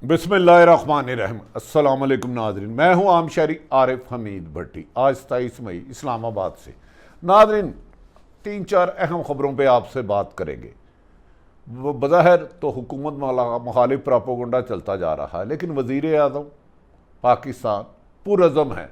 बिस्मिल्लाहिर्रहमानिर्रहीम। अस्सलाम वालेकुम नाज़रीन, मैं हूँ आम शहरी आरिफ हमीद भट्टी। आज 27 मई इस्लामाबाद से। नाज़रीन, 3-4 अहम ख़बरों पे आपसे बात करेंगे। वो बज़ाहिर तो हुकूमत मुखालिफ प्रोपेगेंडा चलता जा रहा है, लेकिन वज़ीर आज़म पाकिस्तान पुरज़म है।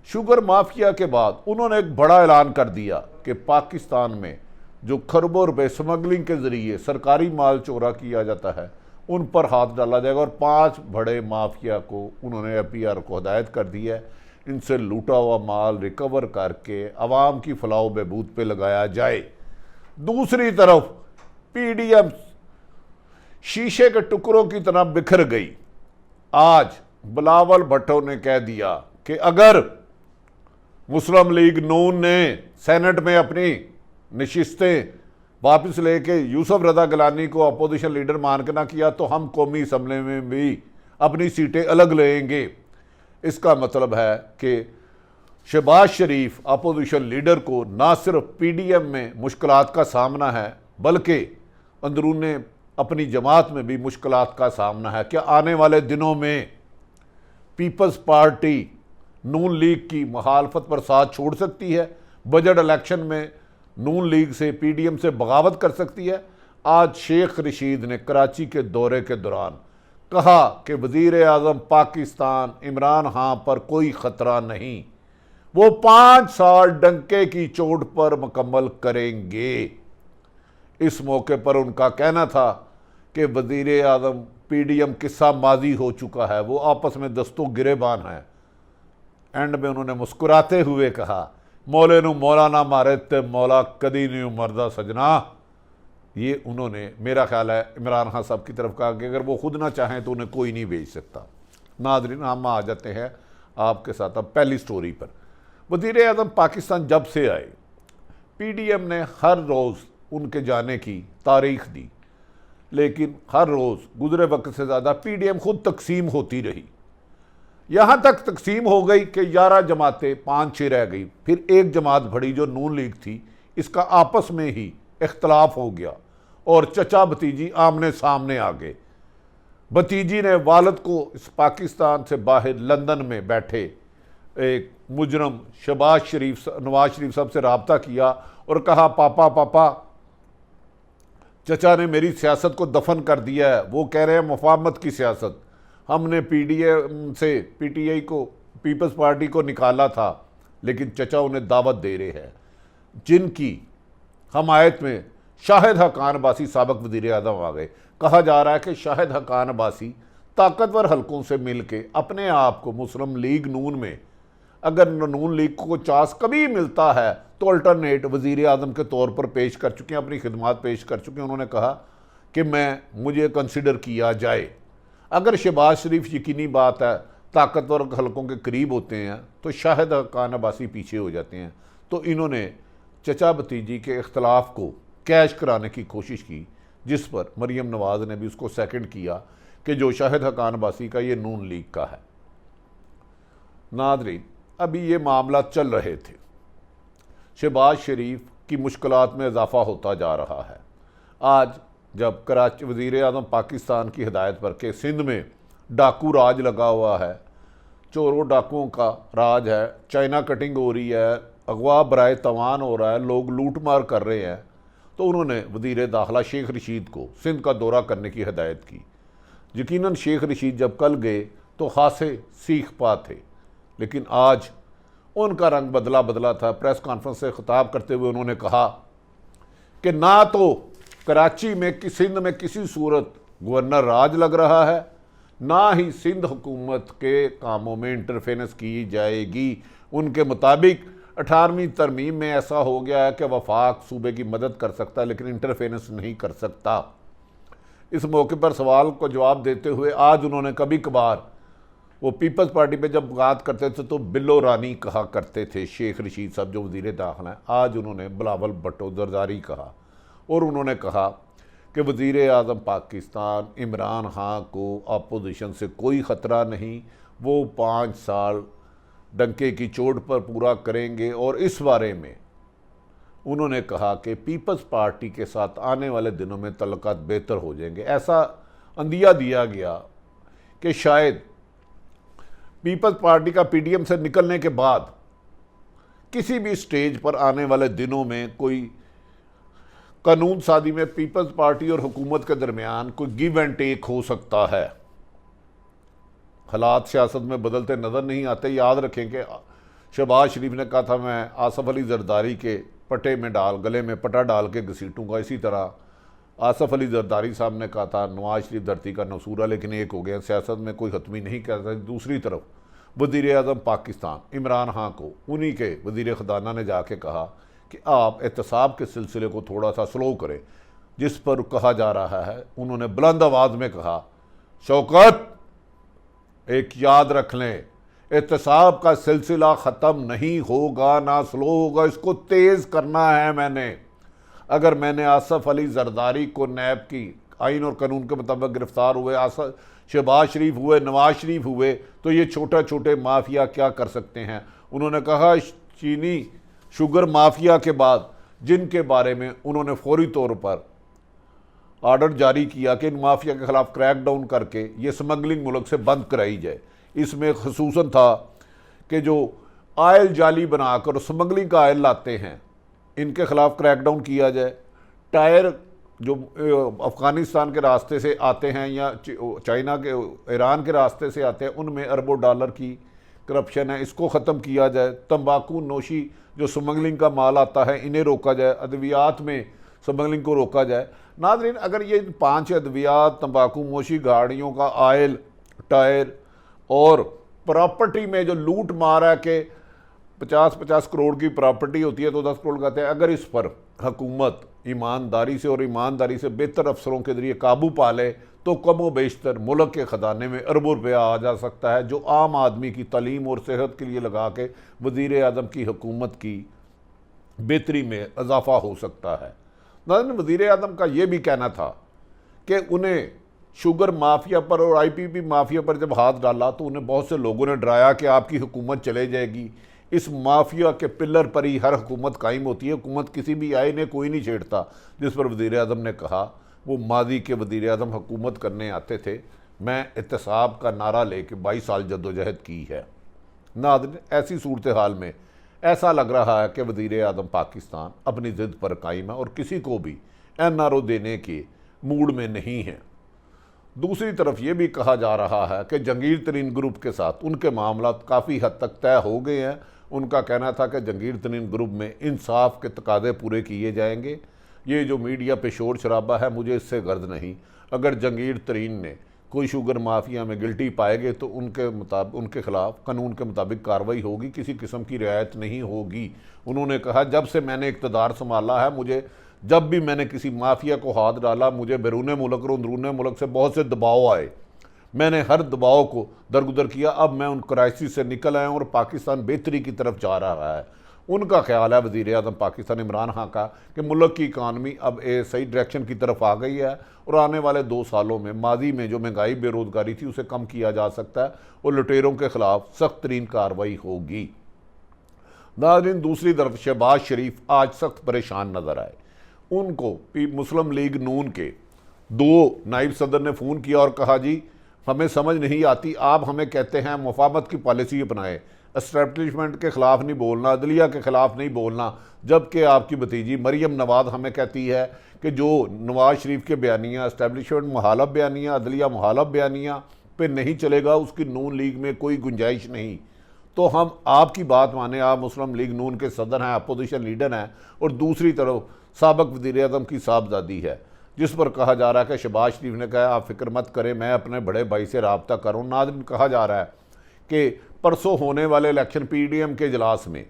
शुगर माफिया के बाद उन्होंने एक बड़ा ऐलान कर दिया कि पाकिस्तान में जो खरबों रुपए स्मगलिंग के ज़रिए सरकारी माल चोरा किया जाता है उन पर हाथ डाला जाएगा। और 5 बड़े माफिया को उन्होंने APR को हदायत कर दी है, इनसे लूटा हुआ माल रिकवर करके अवाम की फलाह बहबूद पे लगाया जाए। दूसरी तरफ PDM शीशे के टुकड़ों की तरह बिखर गई। आज बिलावल भुट्टो ने कह दिया कि अगर मुस्लिम लीग नून ने सेनेट में अपनी नशिस्तें वापस लेके यूसुफ रजा गिलानी को अपोजिशन लीडर मान के ना किया तो हम कौमी असम्बली में भी अपनी सीटें अलग लेंगे। इसका मतलब है कि शहबाज शरीफ अपोजिशन लीडर को ना सिर्फ PDM में मुश्किलात का सामना है बल्कि अंदरूने अपनी जमात में भी मुश्किलात का सामना है। क्या आने वाले दिनों में पीपल्स पार्टी नून लीग की मुखालफत पर साथ छोड़ सकती है? बजट इलेक्शन में नून लीग से PDM से बगावत कर सकती है? आज शेख रशीद ने कराची के दौरे के दौरान कहा कि वज़ीर आज़म पाकिस्तान इमरान खान पर कोई ख़तरा नहीं, वो 5 साल डंके की चोट पर मुकम्मल करेंगे। इस मौके पर उनका कहना था कि वज़ीर आज़म PDM किस्सा माजी हो चुका है, वो आपस में दस्तों गिरेबान है। एंड में उन्होंने मुस्कुराते हुए कहा, मौले नू मौला ना मारे ते मौला कदी नहीं मरदा सजना। ये उन्होंने मेरा ख्याल है इमरान खान साहब की तरफ कहा कि अगर वो खुद ना चाहें तो उन्हें कोई नहीं भेज सकता। नाज़रीन, हम आ जाते हैं आपके साथ अब पहली स्टोरी पर। वज़ीर आज़म पाकिस्तान जब से आए PDM ने हर रोज़ उनके जाने की तारीख दी, लेकिन हर रोज़ गुजरे वक्त से ज़्यादा PDM खुद तकसीम होती रही। यहाँ तक तकसीम हो गई कि 11 जमातें 5-6 रह गई। फिर एक जमात बढ़ी जो नून लीग थी, इसका आपस में ही इख्तलाफ हो गया और चचा भतीजी आमने सामने आ गए। भतीजी ने वालिद को इस पाकिस्तान से बाहर लंदन में बैठे एक मुजरम नवाज शरीफ साहब से रब्ता किया और कहा, पापा पापा चचा ने मेरी सियासत को दफन कर दिया है। वो कह रहे हैं मुफाहमत की सियासत, हमने PDM से PTI को पीपल्स पार्टी को निकाला था, लेकिन चचा उन्हें दावत दे रहे हैं जिनकी हमायत में शाहिद हक्कान अब्बासी साबिक वज़ीर आज़म आ गए। कहा जा रहा है कि शाहिद हक्कान अब्बासी ताकतवर हलकों से मिल के अपने आप को मुस्लिम लीग नून में, अगर नून लीग को चांस कभी मिलता है तो अल्टरनेट वज़ीर आज़म के तौर पर पेश कर चुके हैं, अपनी खिदमत पेश कर चुके हैं। उन्होंने कहा कि मुझे कंसिडर किया जाए। अगर शहबाज शरीफ यकीनी बात है ताकतवर हलकों के करीब होते हैं तो शाहिद हक्कान अब्बासी पीछे हो जाते हैं। तो इन्होंने चचा भतीजी के इख्तलाफ को कैश कराने की कोशिश की, जिस पर मरीम नवाज़ ने भी उसको सेकंड किया कि जो शाहिद हक्कान अब्बासी का ये नून लीग का है। नाज़रीन, अभी ये मामला चल रहे थे, शहबाज शरीफ की मुश्किलात में इजाफा होता जा रहा है। आज जब कराची वज़ीर आज़म पाकिस्तान की हिदायत पर के सिंध में डाकू राज लगा हुआ है, चोरों डाकुओं का राज है, चाइना कटिंग हो रही है, अगवा बराए तवान हो रहा है, लोग लूट मार कर रहे हैं, तो उन्होंने वज़ीर दाखिला शेख रशीद को सिंध का दौरा करने की हिदायत की। यकीनन शेख रशीद जब कल गए तो खासे सीख पा थे, लेकिन आज उनका रंग बदला था। प्रेस कॉन्फ्रेंस से खिताब करते हुए उन्होंने कहा कि ना तो कराची में सिंध में किसी सूरत गवर्नर राज लग रहा है, ना ही सिंध हुकूमत के कामों में इंटरफेरेंस की जाएगी। उनके मुताबिक 18वीं तरमीम में ऐसा हो गया है कि वफाक सूबे की मदद कर सकता है लेकिन इंटरफेरेंस नहीं कर सकता। इस मौके पर सवाल को जवाब देते हुए आज उन्होंने कभी कभार वो पीपल्स पार्टी पे जब बात करते थे तो बिल्लो रानी कहा करते थे शेख रशीद साहब जो वज़ीर दाखिला हैं। आज उन्होंने बिलावल भुट्टो जरदारी कहा और उन्होंने कहा कि वज़ीर आज़म पाकिस्तान इमरान खान को अपोजिशन से कोई ख़तरा नहीं, वो 5 साल डंके की चोट पर पूरा करेंगे। और इस बारे में उन्होंने कहा कि पीपल्स पार्टी के साथ आने वाले दिनों में तल्लुकात बेहतर हो जाएंगे। ऐसा अंदिया दिया गया कि शायद पीपल्स पार्टी का पीडीएम से निकलने के बाद किसी भी स्टेज पर आने वाले दिनों में कोई कानून साजी में पीपल्स पार्टी और हुकूमत के दरमियान कोई गिव एंड टेक हो सकता है। हालात सियासत में बदलते नज़र नहीं आते। याद रखें कि शहबाज शरीफ ने कहा था मैं आसफ अली जरदारी के पटे में गले में पटा डाल के घसीटूंगा। इसी तरह आसफ अली जरदारी साहब ने कहा था नवाज शरीफ धरती का नसूरा, लेकिन एक हो गया। सियासत में कोई हतमी नहीं कर सकता। दूसरी तरफ वज़ीर आज़म पाकिस्तान इमरान खान को उन्हीं के वज़ीर ख़जाना ने जाके कहा कि आप एहतसाब के सिलसिले को थोड़ा सा स्लो करें, जिस पर कहा जा रहा है, उन्होंने बुलंद आवाज़ में कहा शौकत एक याद रख लें, एहतसाब का सिलसिला ख़त्म नहीं होगा, ना स्लो होगा, इसको तेज़ करना है। अगर मैंने आसफ अली जरदारी को नैब की आइन और कानून के मुताबिक गिरफ्तार हुए, शहबाज शरीफ हुए, नवाज शरीफ हुए, तो ये छोटे छोटे माफिया क्या कर सकते हैं। उन्होंने कहा चीनी शुगर माफिया के बाद जिनके बारे में उन्होंने फौरी तौर पर ऑर्डर जारी किया कि इन माफिया के खिलाफ क्रैकडाउन करके ये स्मगलिंग मुल्क से बंद कराई जाए। इसमें खसूसन था कि जो आयल जाली बनाकर स्मगलिंग का आयल लाते हैं इनके खिलाफ क्रैकडाउन किया जाए। टायर जो अफ़गानिस्तान के रास्ते से आते हैं या चाइना के ईरान के रास्ते से आते हैं उनमें अरबों डॉलर की करप्शन है, इसको ख़त्म किया जाए। तंबाकू नोशी जो स्मगलिंग का माल आता है इन्हें रोका जाए। अद्वियात में स्मगलिंग को रोका जाए। नाज़रीन, अगर ये 5 अद्वियात, तंबाकू नोशी, गाड़ियों का आयल, टायर और प्रॉपर्टी में जो लूट मार है कि 50-50 करोड़ की प्रॉपर्टी होती है तो 10 करोड़ कहते हैं, अगर इस पर हुकूमत ईमानदारी से बेहतर अफसरों के ज़रिए काबू पा ले तो कम व बेशतर मुल्क के ख़जाने में अरबों रुपया आ जा सकता है, जो आम आदमी की तालीम और सेहत के लिए लगा के वज़ीर आज़म की हुकूमत की बेहतरी में इजाफ़ा हो सकता है। नाज़रीन, वज़ीर आज़म का ये भी कहना था कि उन्हें शुगर माफिया पर और आईपीपी माफिया पर जब हाथ डाला तो उन्हें बहुत से लोगों ने डराया कि आपकी हुकूमत चले जाएगी। इस माफिया के पिलर पर ही हर हुकूमत कायम होती है, हुकूमत किसी भी आए ने कोई नहीं छेड़ता। जिस पर वज़ीर आज़म ने कहा वो मादी के वज़ीर आज़म हुकूमत करने आते थे, मैं एहतसाब का नारा लेके 22 साल जद्दोजहद की है। नाज़रीन, ऐसी सूरत हाल में ऐसा लग रहा है कि वज़ीर आज़म पाकिस्तान अपनी ज़िद पर कायम है और किसी को भी NRO देने के मूड में नहीं है। दूसरी तरफ ये भी कहा जा रहा है कि जंगीर तरीन ग्रुप के साथ उनके मामला काफ़ी हद तक तय हो गए हैं। उनका कहना था कि जंगीर तरीन ग्रुप में इंसाफ के तकाज़े पूरे किए जाएंगे। ये जो मीडिया पे शोर शराबा है, मुझे इससे गर्ज नहीं। अगर जंगीर तरीन ने कोई शुगर माफिया में गिल्टी पाएंगे तो उनके खिलाफ कानून के मुताबिक कार्रवाई होगी, किसी किस्म की रियायत नहीं होगी। उन्होंने कहा जब से मैंने इक़्तिदार संभाला है, मुझे जब भी मैंने किसी माफिया को हाथ डाला, मुझे बैरून मुल्क और अंदरून मुल्क से बहुत से दबाव आए, मैंने हर दबाव को दरगुदर किया। अब मैं उन क्राइसिस से निकल आया और पाकिस्तान बेहतरी की तरफ जा रहा है। उनका ख्याल है वज़ीर आज़म पाकिस्तान इमरान खान का कि मुल्क की इकानमी अब सही डायरेक्शन की तरफ आ गई है और आने वाले 2 सालों में माजी में जो महंगाई बेरोज़गारी थी उसे कम किया जा सकता है और लुटेरों के खिलाफ सख्त तरीन कार्रवाई होगी। नाज़रीन, दूसरी तरफ शहबाज शरीफ आज सख्त परेशान नज़र आए। उनको मुस्लिम लीग नून के 2 नायब सदर ने फ़ोन किया और कहा जी हमें समझ नहीं आती, आप हमें कहते हैं मुफाहमत की पॉलिसी अपनाएं, एस्टैब्लिशमेंट के ख़िलाफ़ नहीं बोलना, अदलिया के ख़िलाफ़ नहीं बोलना, जबकि आपकी भतीजी मरियम नवाज़ हमें कहती है कि जो नवाज़ शरीफ के बयानिया एस्टैब्लिशमेंट मुहालफ बयानिया, अदलिया मुहालफ बयानिया पे नहीं चलेगा, उसकी नून लीग में कोई गुंजाइश नहीं। तो हम आपकी बात माने, आप मुस्लिम लीग नून के सदर हैं, अपोजिशन लीडर हैं, और दूसरी तरफ साबिक़ वज़ीर आज़म की साहबजादी है, जिस पर कहा जा रहा है कि शहबाज शरीफ ने कहा आप फिक्र मत करें, मैं अपने बड़े भाई से रब्ता करूँ। नाज़रीन, कहा जा रहा है कि परसों होने वाले इलेक्शन PDM के इजलास में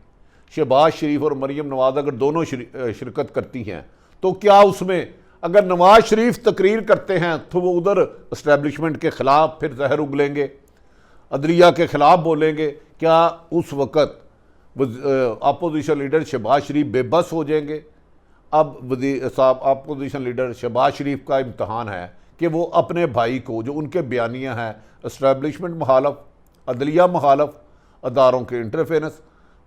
शहबाज शरीफ और मरियम नवाज़ अगर दोनों शिरकत करती हैं तो क्या उसमें अगर नवाज शरीफ तकरीर करते हैं तो वो उधर इस्टेब्लिशमेंट के ख़िलाफ़ फिर जहर उगलेंगे, अदलिया के ख़िलाफ़ बोलेंगे। क्या उस वक़्त अपोजिशन लीडर शहबाज शरीफ बेबस हो जाएंगे? अब अपोजिशन लीडर शहबाज शरीफ का इम्तहान है कि वो अपने भाई को, जो उनके बयानिया हैं इस्टेब्लिशमेंट मुखालफ, अदलिया मुखालफ, अदारों के इंटरफेरेंस,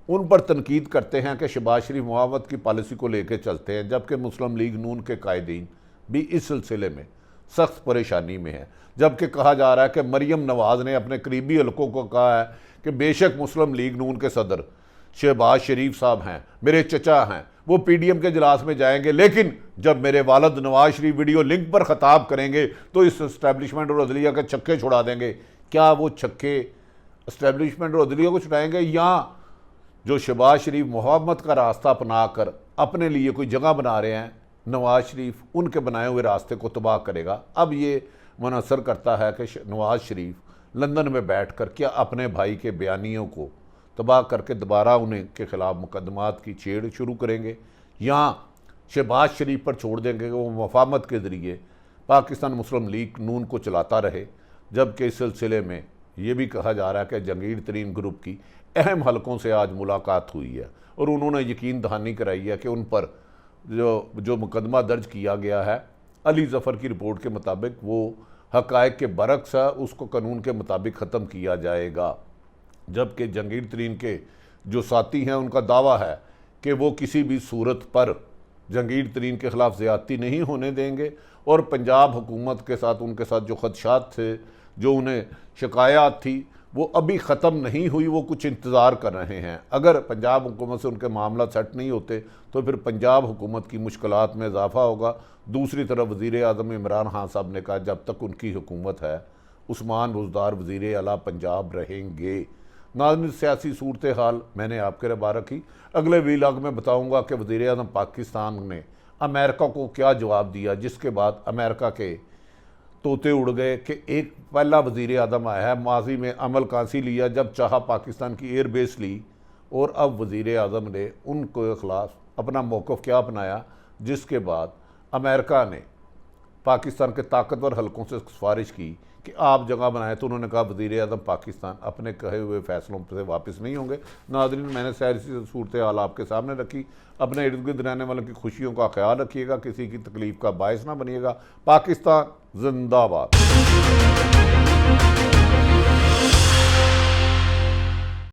उन पर तनकीद करते हैं कि शहबाज शरीफ मुआवत की पॉलिसी को लेकर चलते हैं, जबकि मुस्लिम लीग नून के कायदीन भी इस सिलसिले में सख्त परेशानी में है। जबकि कहा जा रहा है कि मरियम नवाज ने अपने करीबी हलकों को कहा है कि बेशक मुस्लिम लीग नून के सदर शहबाज शरीफ साहब हैं, मेरे चचा हैं, वो पीडीएम के इजलास में जाएंगे, लेकिन जब मेरे वालिद नवाज शरीफ वीडियो लिंक पर खिताब करेंगे तो इस इस्टेब्लिशमेंट और अदलिया के छक्के छुड़ा देंगे। क्या वो छक्के इस्टेब्लिशमेंट और अदलिया को छुड़ाएंगे, या जो शहबाज शरीफ मोहम्मद का रास्ता अपनाकर अपने लिए कोई जगह बना रहे हैं, नवाज शरीफ उनके बनाए हुए रास्ते को तबाह करेगा? अब ये मुनसर करता है कि नवाज शरीफ लंदन में बैठकर क्या अपने भाई के बयानियों को तबाह करके दोबारा उन्हें के खिलाफ मुकदमात की छेड़ शुरू करेंगे, या शहबाज शरीफ पर छोड़ देंगे कि वो मफाहमत के ज़रिए पाकिस्तान मुस्लिम लीग नून को चलाता रहे। जबकि इस सिलसिले में ये भी कहा जा रहा है कि जहांगीर तरीन ग्रुप की अहम हलकों से आज मुलाकात हुई है और उन्होंने यकीन दहानी कराई है कि उन पर जो मुकदमा दर्ज किया गया है अली ज़फ़र की रिपोर्ट के मुताबिक वो हक़ाइक़ के बरक्स है, उसको कानून के मुताबिक ख़त्म किया जाएगा। जबकि जहांगीर तरीन के जो साथी हैं उनका दावा है कि वो किसी भी सूरत पर जहांगीर तरीन के ख़िलाफ़ ज़्यादती नहीं होने देंगे और पंजाब हुकूमत के साथ उनके साथ जो खदशात थे, जो उन्हें शिकायत थी, वो अभी ख़त्म नहीं हुई, वो कुछ इंतज़ार कर रहे हैं। अगर पंजाब हुकूमत से उनके मामला सेट नहीं होते तो फिर पंजाब हुकूमत की मुश्किलात में इजाफ़ा होगा। दूसरी तरफ वज़ीर आज़म इमरान खान साहब ने कहा जब तक उनकी हुकूमत है उस्मान बुज़दार वज़ीर आला पंजाब रहेंगे। नाज़रीन, सियासी सूरत हाल मैंने आपके रबा रखी। अगले व्लॉग में बताऊँगा कि वज़ीर आज़म पाकिस्तान ने अमेरिका को क्या जवाब दिया, जिसके बाद अमेरिका के तोते उड़ गए कि एक पहला वज़ीर आज़म आया है, माजी में अमल कांसी लिया, जब चाहा पाकिस्तान की एयर बेस ली, और अब वज़ीर आज़म ने उनके ख़िलाफ़ अपना मौक़िफ़ क्या अपनाया, जिसके बाद अमेरिका ने पाकिस्तान के ताकतवर हलकों से सिफारिश की कि आप जगह बनाएं, तो उन्होंने कहा वज़ीर आज़म पाकिस्तान अपने कहे हुए फ़ैसलों से वापस नहीं होंगे। नाज़रीन, मैंने सियासी सूरत हाल आपके सामने रखी। अपने इर्द गिर्द रहने वालों की खुशियों का ख्याल रखिएगा, किसी की तकलीफ़ का बायस ना बनिएगा। पाकिस्तान जिंदाबाद।